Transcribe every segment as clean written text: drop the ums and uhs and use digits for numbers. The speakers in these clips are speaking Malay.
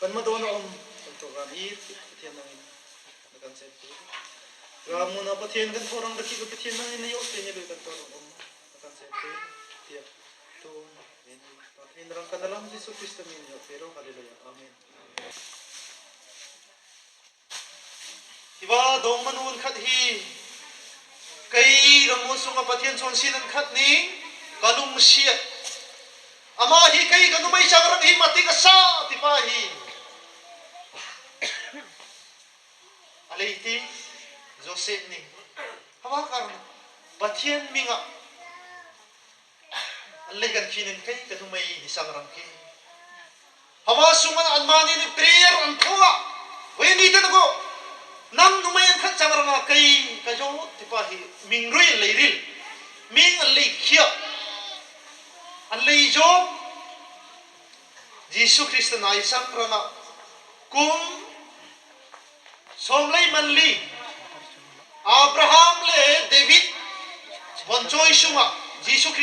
kan madona untuk kami petian nangin kan sete ramu na petian kan orang daki petian nangin yo tenya do kan orang kan sete tiap tu ini petian rangka dalam Yesus Kristus ini yo pero haleluya amin tiba dong manun khat hi kai ramu sunga petian son sinan khat ni kalung sia ama hi kai kanumai sangrang hi mati kasa tipa hi Aleiti Joseph ni hawa karna patian minga allegan kinin kai kanumai hisangrang ki hawa sungan anmani ni prayer an thoa weni tan ko nang numai an khat sangrang kai kajo tipa hi mingrui leiril ming allei khia allei jo Jesus Kristus na isang rana kum somlai manli Abraham le David bonchoi sunga Jesus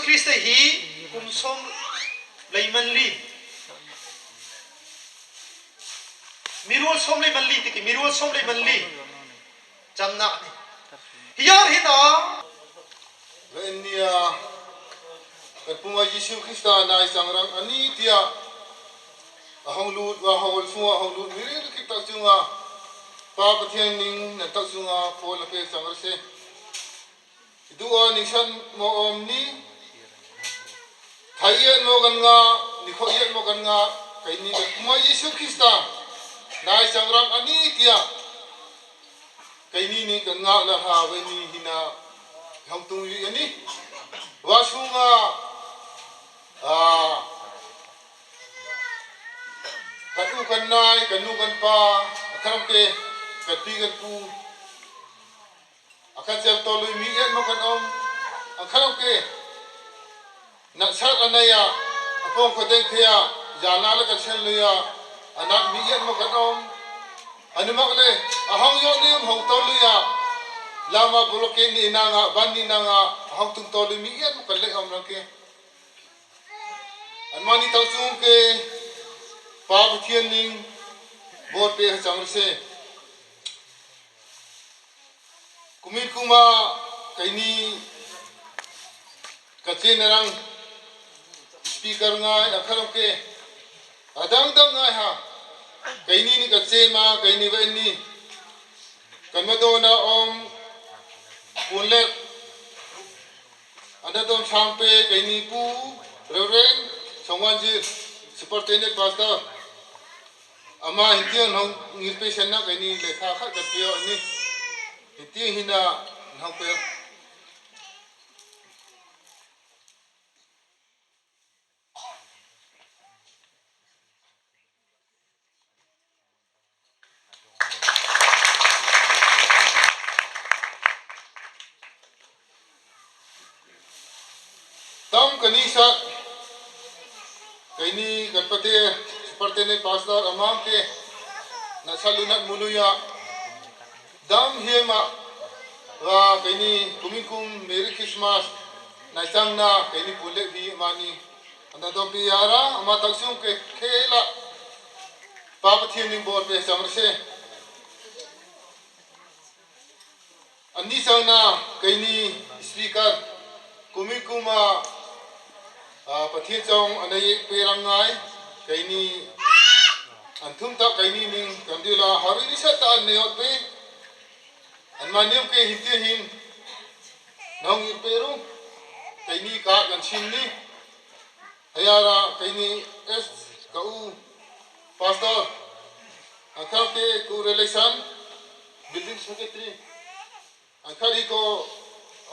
Kristus hi kum somlai manli mirul somlai manli tiki mirul somlai manli jamna hiyar hina Lenia Puma Yesus Kristus na isang rang ani dia ahong lut wa hawal sunga ahong lut miri kita sunga pa pathian ning na tak sunga pol pe sangar se dua nisan mo omni thaiyan mo gan nga nikhoyan mo gan nga kai ni Puma Yesus Kristus na isang rang ani dia kai ni gan nga la ha we ni hina hong tung yu ani wa sunga kanu kan nai kanu kan pa akaram ke kati kan pu akan sel tolu mi et mo kan om akaram ke nak sat anaya apong ko deng thea jana la kan sel ya anak mi et mo kan om anu mak le ahong yo ni hong tolu ya lama bloke ni nanga bani nanga hong tung tolu mi et mo kan le om ra ke Anmani tau chung ke pa pathian ning bot pe chang se kumit kuma kaini kachen rang speaker ngai akharam ke adang dang ngai ha kaini ni kache ma kaini ve ni kanmadona om punlet ada dom sampe kaini pu reverend Songwanji superintendent pastor ama hitian hong ngirpe senna kaini lekha khat kapio ni hiti hina hong pe tam kanisa kaini ganpati superintendent pastor amang ke na salunat muluya dam hema wa kaini kumikum merry Christmas na isang na kaini pule bi mani anda do biara ama taksum ke khela papathian ning bor pe samrse andi sana kaini speaker kumikuma pathian chong anai perangai kaini anthum ta kaini ning kandila hari ni sata neot pe anmanium ke hitte hin nong peru kaini ka kan sinni ayara kaini s kau pastor akhar ke ku relation building secretary akhari ko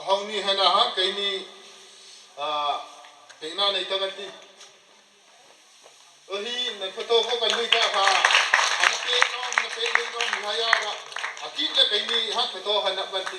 hongni hana ha kaini Kena na itagati. Ohi na photo ko kanui ka ha. Amke nom na pe nom haya ga. Akit le kaini ha photo hanak banti.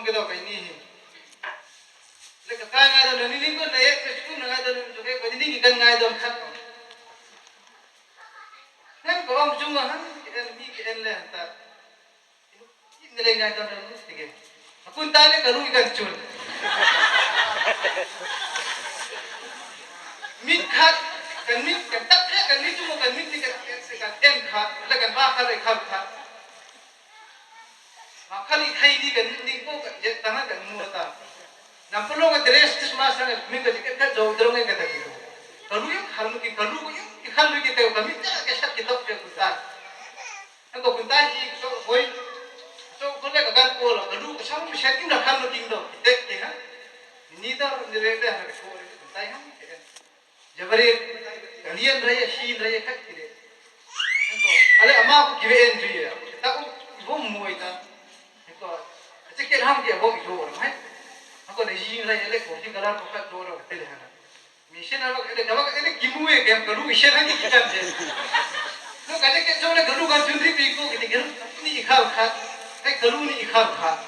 के दो कहीं नहीं लेकिन काय ngay दो नहीं को नए स्कूल ngay दो जो के कोई नहीं किन ngay दो खत हम को हम चुंगा हम किन मी किन ले हता इन ले ngay दो नहीं ठीक अकुन ताले करू इधर चुन मी खत kan mi kan tak kan mi cuma kan mi kan em khát là kan ba khát lại khát khát mà khát đi thay đi kan đi cô kan je tanah kan mua ta nam perlu kan dress tu semua sangat mi kan kita jauh terus kan kita gitu kalau yang kalau kita kan mi tak kesat kita punya kunta kalau kunta ni so boy so kalau kan ko lah kalau sama mesti kita kalau tinggal kita kita ni dah ni reda harus ko kunta yang jabari kalian raya shin raya kat kire engko ale ama ko kiwe en riya ta ko bom moi ta engko chekel ham dia bom jo mai engko ne shin raya le ko ti kala ko ka jo ro tele hana mission ala ele dawa ele kimue ke kalu mission ni kitan je no kaje ke jo le kalu kan jundri pi ko ke geru ni ikhal khat ai kalu ni ikhal khat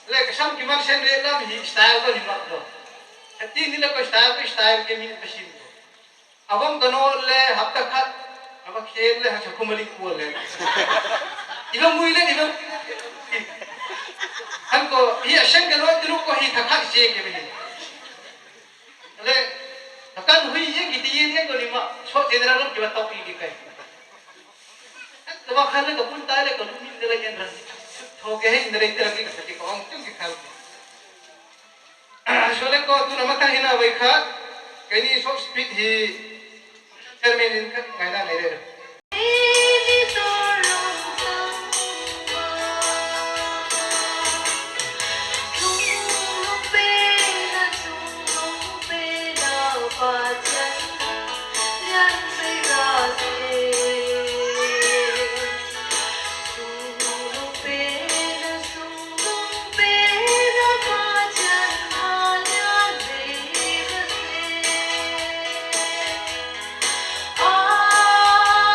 le kasam ki man sen re lam hi style ko ni mak do hati ni le ko style ke min machine abang ganol le hapta khat abang khel le chakumali ko le ibang mui le ibang हमको ये अशंक नो तिरु को ही थका से के भी ले थकान हुई ये कि ये को निमा सो जेनरल के बताओ की के तो वह खाने तो पुन ताले को लुमी दे ले न ठोके है इंद्र इतर की कति को हम तुम की खाओ सोले को तू नमता हिना वै खा कनी so speed he terminin kan ngaina nere Ah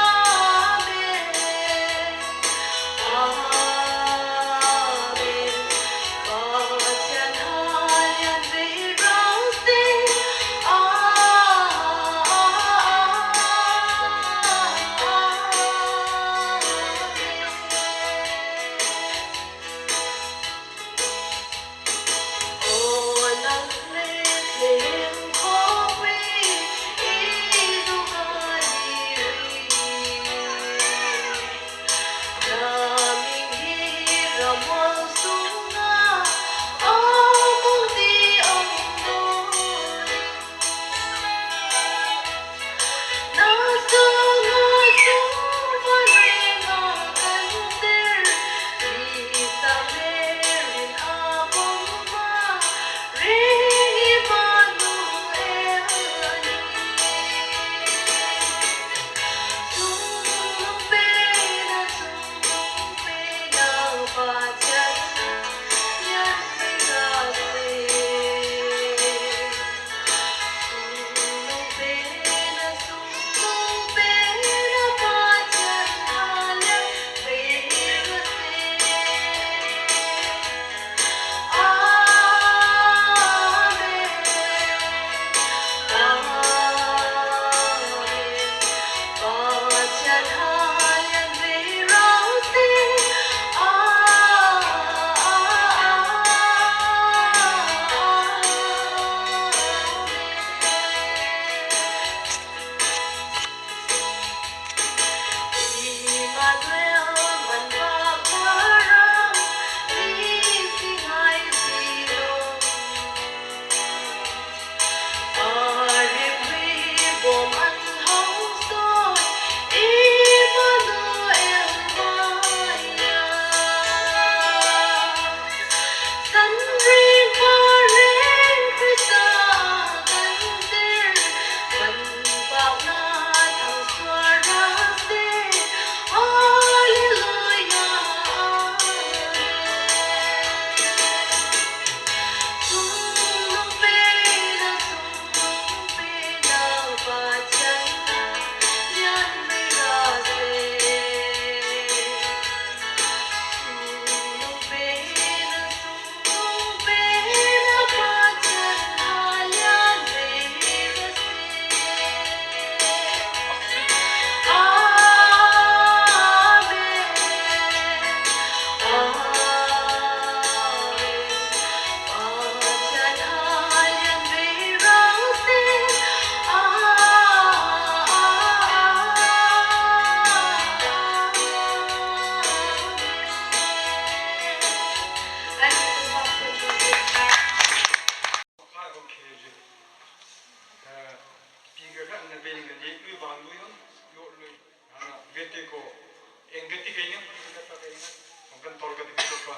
kan tol ka dito pa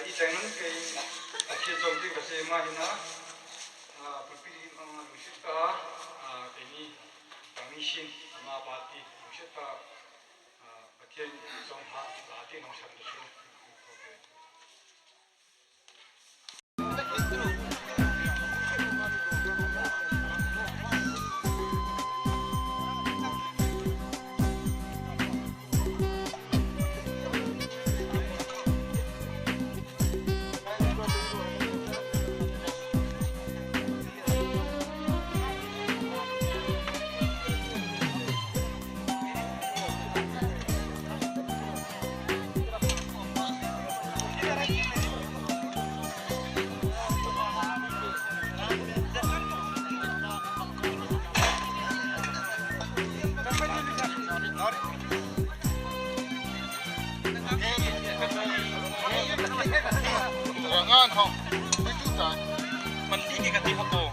itangan kay akizom din kasi mahina pagpili mga musika kini permission ama pati musika patien song ha lati nang sa dito Terangan ho. Itu kan. mandi ke kati ko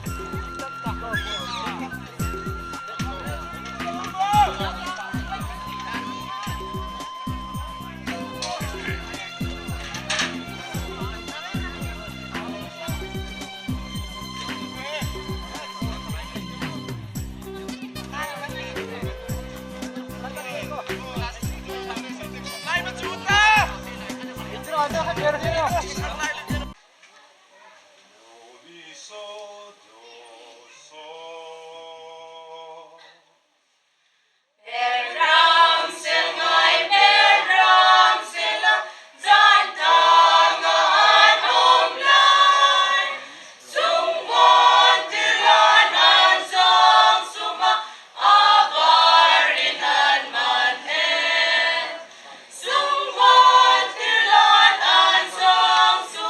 Sung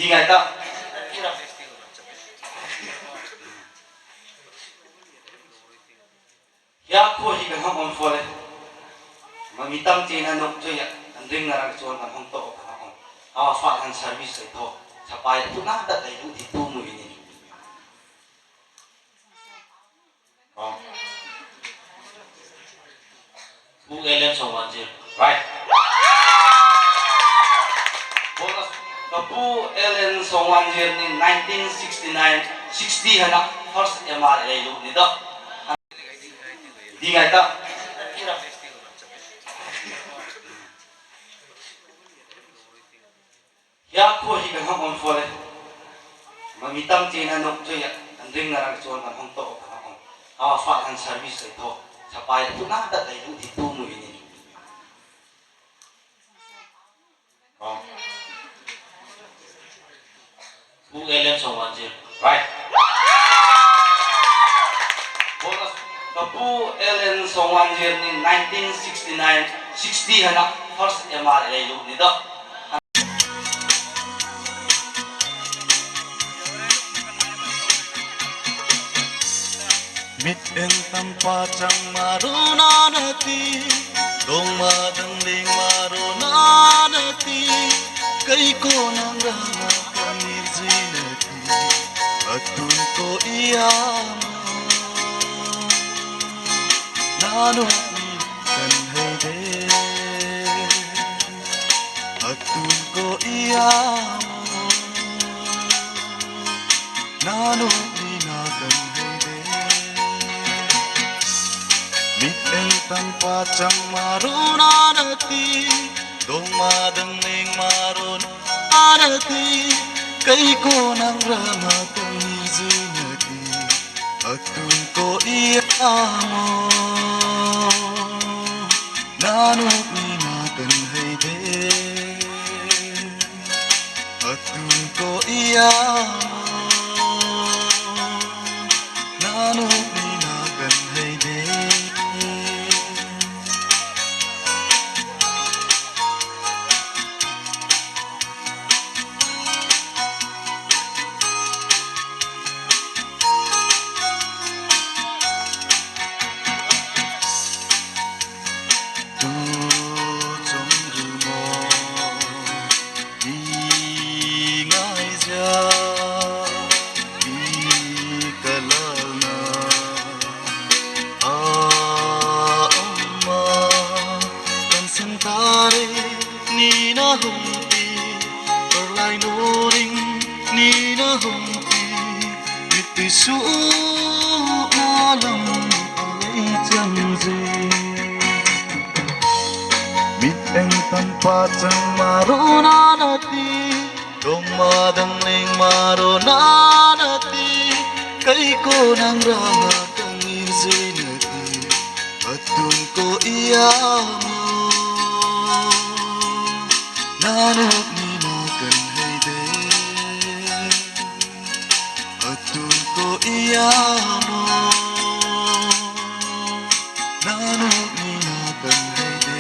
di ngai ta ya ko hi kan hong on fole mamitam china nok jo ya andring na rang chuan kan hong to kan hong awa fa han service sai tho chapai tu na ta dai lu thi tu mu ni bu elen so wan ji right bonus the bu elen so wan ji in 1969 60 hana first mr lu ni da di ngai ta ya ko hi kan hong on fole mamitam china nok jo ya andring na rang chuan kan hong to kan hong awa fa han service sai tho chapai tu na ta dai lu thi tu mu ni bu elen so wan ji right bonus the bu elen so wan ji in 1969 60 hana first mr lu ni da mit en tampa chang marunanati dong madang ling marunanati kai ko nang rama kamir zinati atun ko iyamo nanu ni kan hede atun ko iyamo nanu ni na kan mit en tanpa chang marunanati dong madang ling marunanati kai ko nang rama kamir zinati atun ko iyamo nanu ni na kan hede atun ko iyamo nanu ni na kan hede Pachang marunanati dong madang ling marunanati kai ko nang rama kangir zinati atun ko iyamo nanok ni na kan hede atun ko iyamo nanok ni na kan hede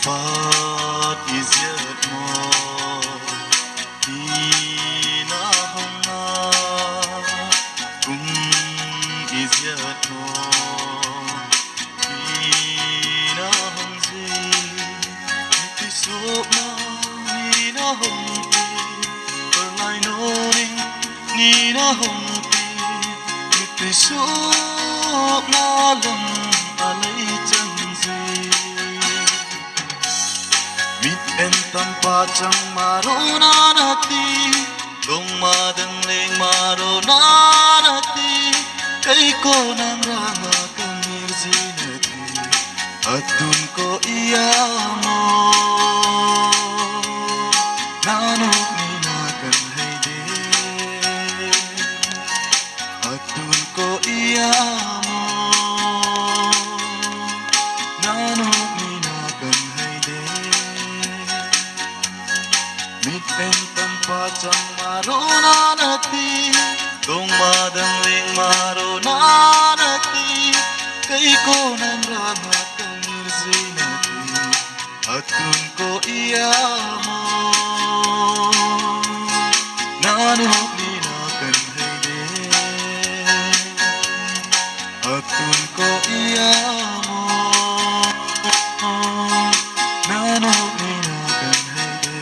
Fat is yet more Ina honna is yet more Ina hongzi Iti sopna Nina hongti Perlai noring Nina hongti Iti sopna Lam alay janzi mit en tanpa chang marunanati dong madang ling marunanati kai ko nang rama kamir zinati atun ko iyamo nanok ni na kan hede atun ko iyamo nanok ni na kan hede mit en tanpa chẳng maro na nati dong madang ling maro na nati kay ko nang ramat kang mirzi nati atun ko iya mo nanok ni na kan hayde atun ko iya mo nanok ni na kan hayde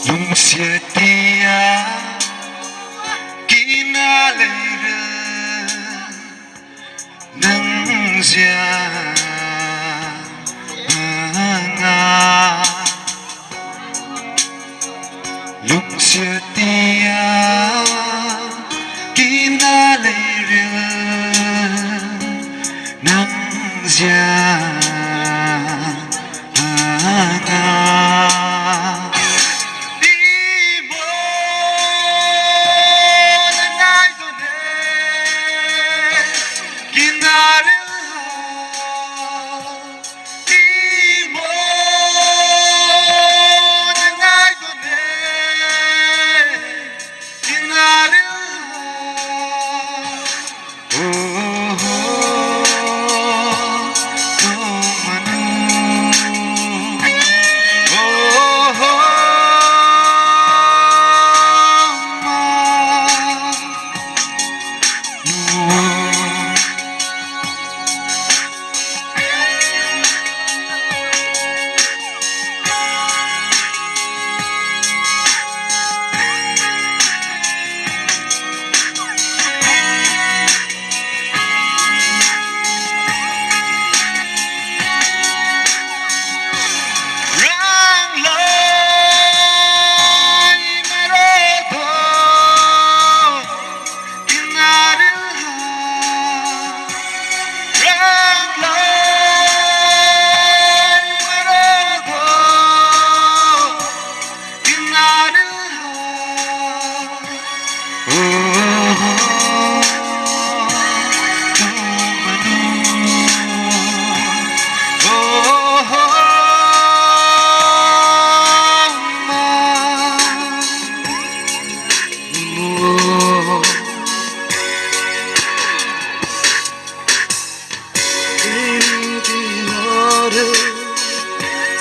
Yung setia kinalera ng siya Yung setia kinalera ng siya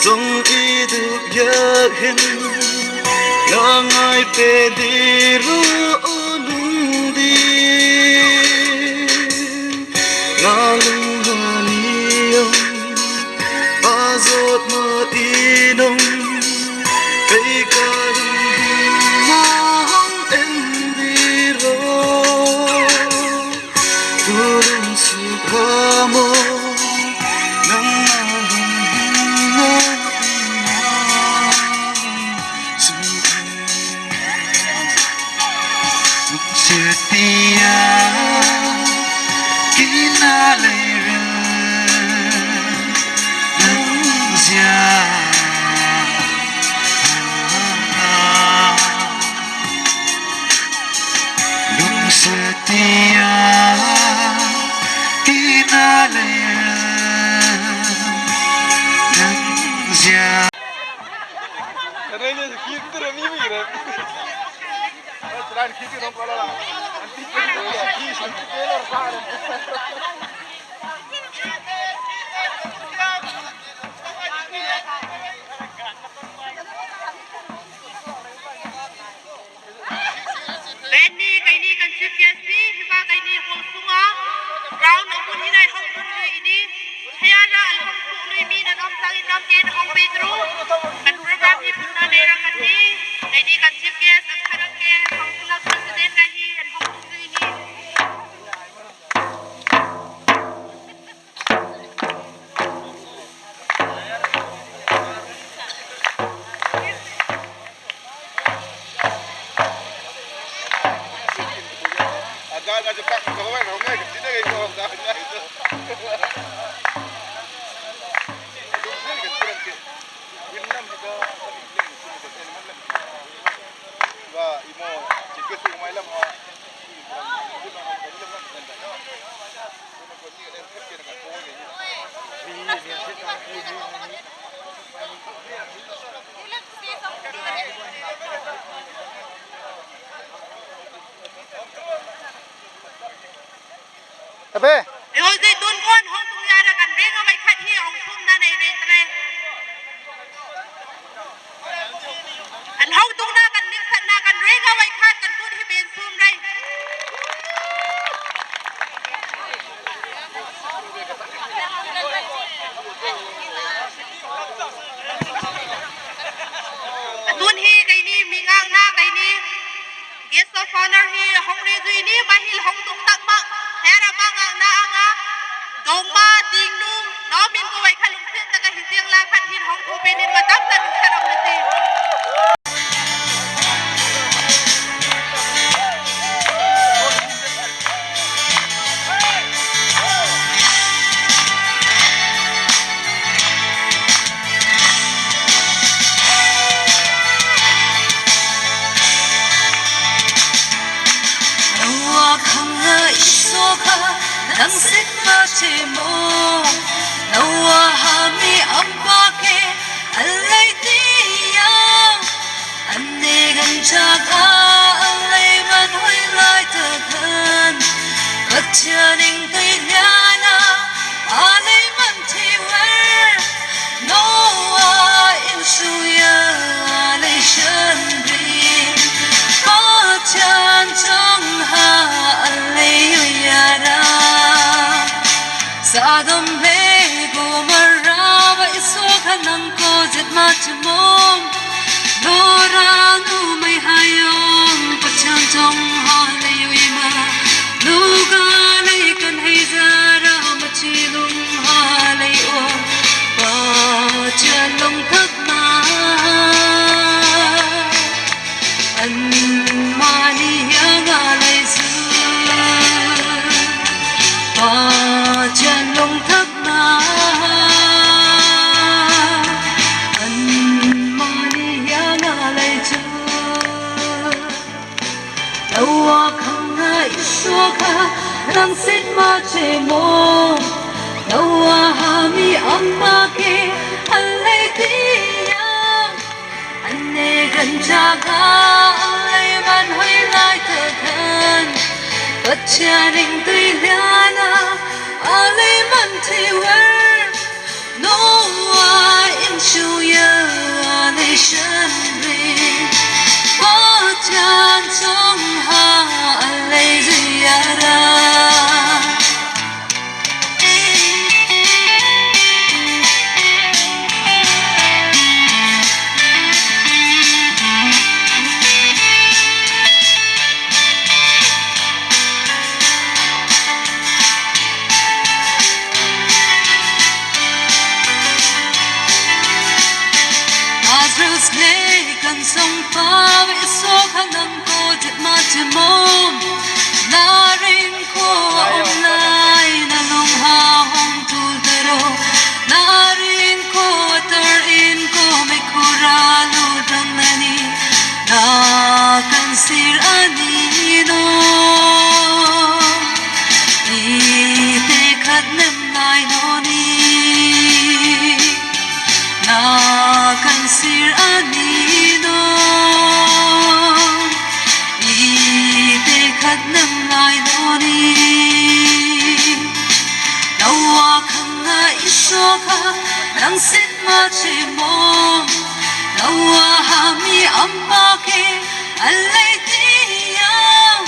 Dòng y được nhớ hình là ngài về đi ru lung đi ngà lung hà niệm ba giọt mơ đi nông cây ca lung nắng em đi rồi turun sukamo nang setia kinalera ng siya yung setia kinalera ng siya Karena ini kita dah mimi kan. Selain kita orang kalau lah, nanti kita kita orang Lenny kay ni kan chief guest ni hiba kay ni hol sunga round upon hinay hong kun ini hayana al hong kun mi na nam sang nam ken hong Pedro kan program ni punna mera kan ni kay ni kan chief guest ang harang ke hong sunga president nahi an hong kun ini agak cepat kau kan, kau ni kita ni kau dah ni itu. Vietnam juga. Abe. Rồi dây tuôn con hông tung ra cần riêng ở bài khách hi ông sum na này về tre. Anh hông tung na cần miếng sẵn na cần riêng ở bài khách cần tuôn hi bên sum đây. Tuôn hi cái ni mình ngang na cái ni. Guest of honor hi hong re duy ni mahil hong tung tak ma. Hera ma ngang na anga. Dong ma ding nu. Nó min ko bài khách lung xin ta ka hi siang la khat hin hong thu bên in ma tam tan sarap na si. Nang sit ma che mo nawa hami amba ke alai ti yang ane gan jaga alai man hoi lai ta khan bachaning tai nyana alai man ti wer noa in suya alai shan ri bachan chang ha alai yara Sadam le go marava iso kanang ko jet machmom Lora nu mai hayom pachang chong ha le yima Luga le kan hay zara machilum ha le o Pa chalong thak na An mani yanga le zu chân lung thấp na anh mani ya na lai chu đâu không ai xua kha đang xích ma che mo đâu ha mi amma ke anh lấy tiếng anh ne gần cha ga ai ban hoi lai thơ thân Bacharing tuy liana alay man thi wer Noa in shuya alay shan ri Bachan chong ha alay ziyara Kan song pa với số khả năng cô chết mà chỉ mong na rin ko online na long ha hong tu tero na rin ko tar in ko may kura lu rang nani na kan sir ani no ite khat nem nai no ni na kan sir ani nâng lại đó đi đâu không ngại số kha đang xích mà chỉ mong đâu hami amma ke anh lấy tiếng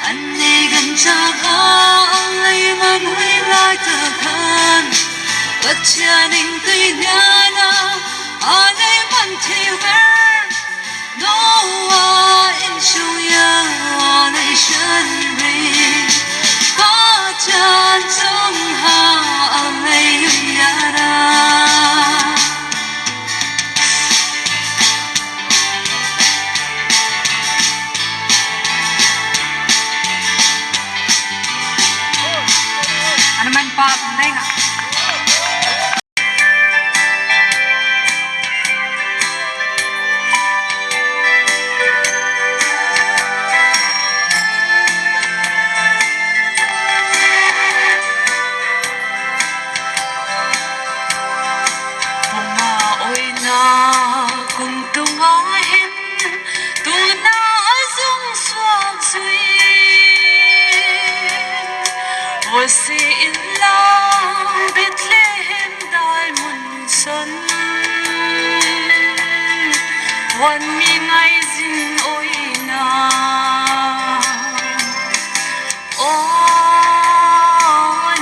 anh đi gần cha ga anh mang huy lại thơ khan bất cha ninh tuy nhana anh ấy mang theo ver Noa in shuya alay shan ri Bachan chong ha alay yara Ano man pa kunday nga si ilang Bethlehem dai mun son wan mi ngai zin oi na o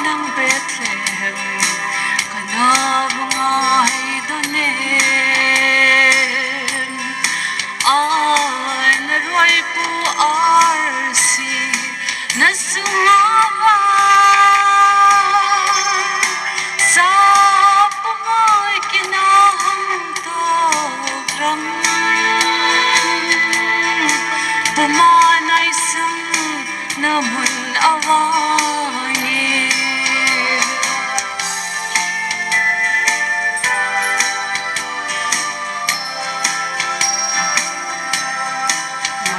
nang Bethlehem kanab ngai donem an roi pu arsi nasungawa sa pumay kinahang tograng pumanay sang namun awangin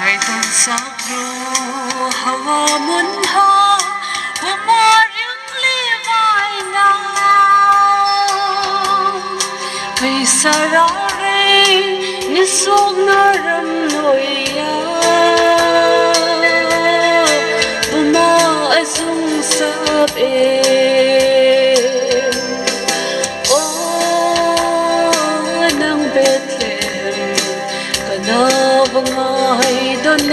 may tansakro hawa mun ha pumaring limay na kay sarare nisog na ramloya pumaasong sabi nang Bethlehem kanabang ay doon